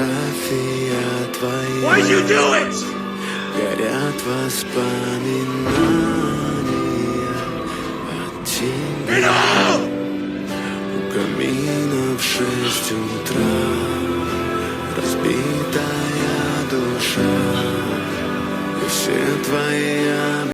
фотография твоя. Why'd you do it? Горят воспоминания от тебя. У камина в 6 утра разбитая душа, и все твои